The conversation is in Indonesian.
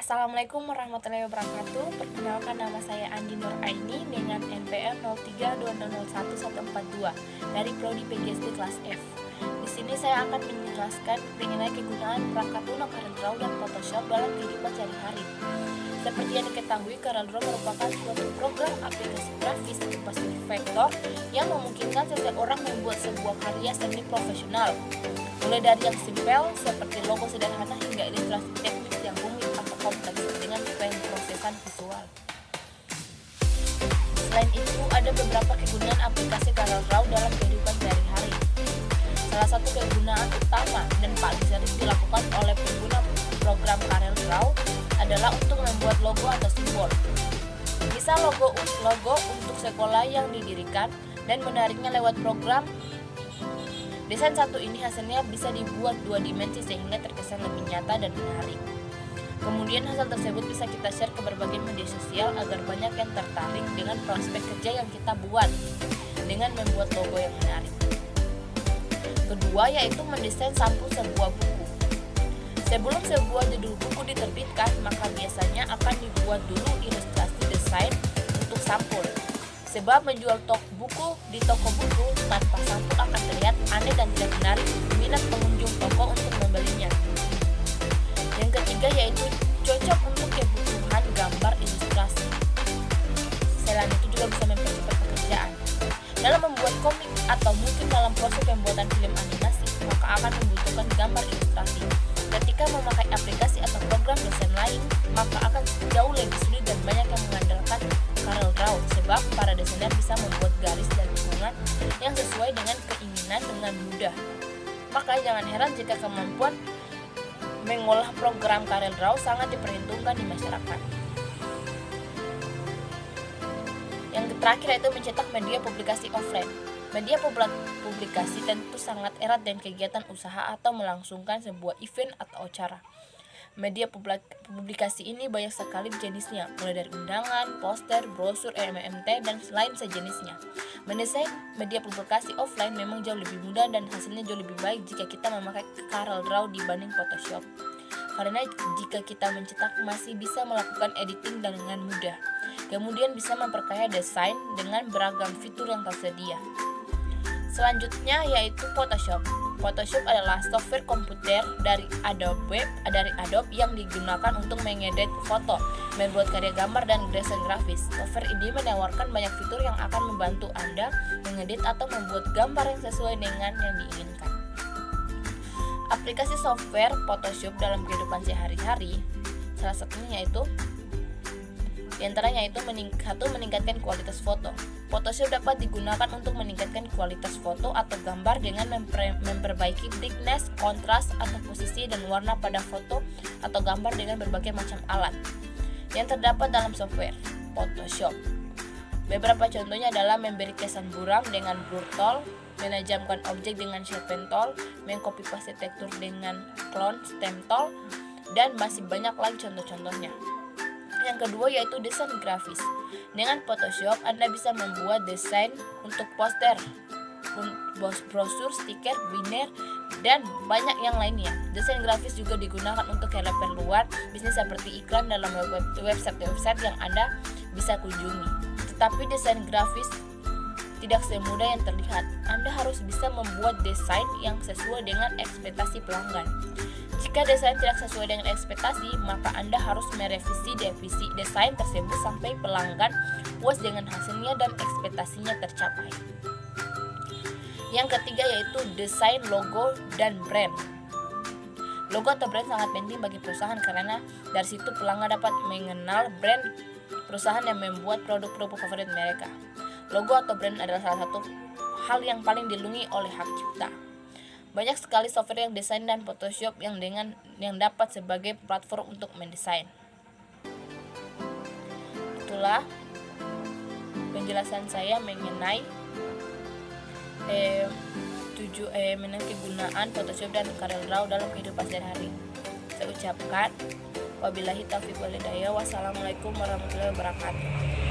Assalamualaikum warahmatullahi wabarakatuh. Perkenalkan, nama saya Andi Nur Aini dengan NPM 0320011142 dari Prodi PGSD kelas F. Di sini saya akan menjelaskan mengenai kegunaan perangkat lunak CorelDRAW dan Photoshop dalam kehidupan sehari-hari. Seperti yang diketahui, CorelDRAW merupakan suatu program aplikasi grafis berbasis vektor yang memungkinkan seseorang membuat sebuah karya seni profesional, mulai dari yang simpel seperti logo sederhana hingga ilustrasi teknis yang rumit atau kompleks dengan pemrosesan visual. Selain itu, ada beberapa kegunaan aplikasi CorelDRAW dalam kehidupan sehari-hari. Salah satu kegunaan utama dan paling sering dilakukan oleh pengguna program CorelDRAW adalah untuk membuat logo atau simbol. Misal logo untuk sekolah yang didirikan dan menariknya lewat program. Desain satu ini hasilnya bisa dibuat 2 dimensi sehingga terkesan lebih nyata dan menarik. Kemudian hasil tersebut bisa kita share ke berbagai media sosial agar banyak yang tertarik dengan prospek kerja yang kita buat dengan membuat logo yang menarik. Kedua yaitu mendesain sampul sebuah buku. Sebelum sebuah judul buku diterbitkan, maka biasanya akan dibuat dulu ilustrasi desain untuk sampul. Sebab menjual buku di toko buku tanpa sampul akan terlihat aneh dan tidak menarik minat pengunjung toko untuk membelinya. Yang ketiga yaitu cocok untuk kebutuhan gambar ilustrasi. Selain itu juga bisa mempercepat pekerjaan. Dalam membuat komik atau mungkin dalam proses pembuatan film animasi, maka akan membutuhkan gambar ilustrasi. Ketika memakai aplikasi atau program desain lain, maka akan jauh lebih sulit dan banyak yang mengandalkan CorelDRAW sebab para desainer bisa membuat garis dan lingkungan yang sesuai dengan keinginan dengan mudah. Maka jangan heran jika kemampuan mengolah program CorelDRAW sangat diperhitungkan di masyarakat. Yang terakhir yaitu mencetak media publikasi offline. Media publikasi tentu sangat erat dengan kegiatan usaha atau melangsungkan sebuah event atau acara. Media publikasi ini banyak sekali jenisnya, mulai dari undangan, poster, brosur, MMT, dan lain sejenisnya. Mendesain media publikasi offline memang jauh lebih mudah dan hasilnya jauh lebih baik jika kita memakai CorelDRAW dibanding Photoshop. Karena jika kita mencetak masih bisa melakukan editing dengan mudah. Kemudian bisa memperkaya desain dengan beragam fitur yang tersedia. Selanjutnya yaitu Photoshop. Photoshop adalah software komputer dari Adobe yang digunakan untuk mengedit foto, membuat karya gambar dan desain grafis. Software ini menawarkan banyak fitur yang akan membantu Anda mengedit atau membuat gambar yang sesuai dengan yang diinginkan. Aplikasi software Photoshop dalam kehidupan sehari-hari, salah satunya yaitu meningkatkan kualitas foto. Photoshop dapat digunakan untuk meningkatkan kualitas foto atau gambar dengan memperbaiki brightness, kontras, atau posisi dan warna pada foto atau gambar dengan berbagai macam alat yang terdapat dalam software Photoshop. Beberapa contohnya adalah memberi kesan buram dengan blur tool, menajamkan objek dengan sharpen tool, mengcopy paste tekstur dengan clone stamp tool, dan masih banyak lagi contoh-contohnya. Yang kedua yaitu desain grafis. Dengan Photoshop, Anda bisa membuat desain untuk poster, brosur, stiker, banner, dan banyak yang lainnya. Desain grafis juga digunakan untuk keperluan bisnis seperti iklan dalam website yang Anda bisa kunjungi. Tetapi desain grafis tidak semudah yang terlihat. Anda harus bisa membuat desain yang sesuai dengan ekspektasi pelanggan. Jika desain tidak sesuai dengan ekspektasi, maka Anda harus merevisi desain tersebut sampai pelanggan puas dengan hasilnya dan ekspektasinya tercapai. Yang ketiga yaitu desain logo dan brand. Logo atau brand sangat penting bagi perusahaan karena dari situ pelanggan dapat mengenal brand perusahaan yang membuat produk-produk favorit mereka. Logo atau brand adalah salah satu hal yang paling dilindungi oleh hak cipta. Banyak sekali software yang desain dan Photoshop yang dapat sebagai platform untuk mendesain. Itulah penjelasan saya mengenai kegunaan Photoshop dan CorelDRAW dalam kehidupan sehari-hari. Saya ucapkan wabillahi taufiq wal hidayah. Wassalamualaikum warahmatullahi wabarakatuh.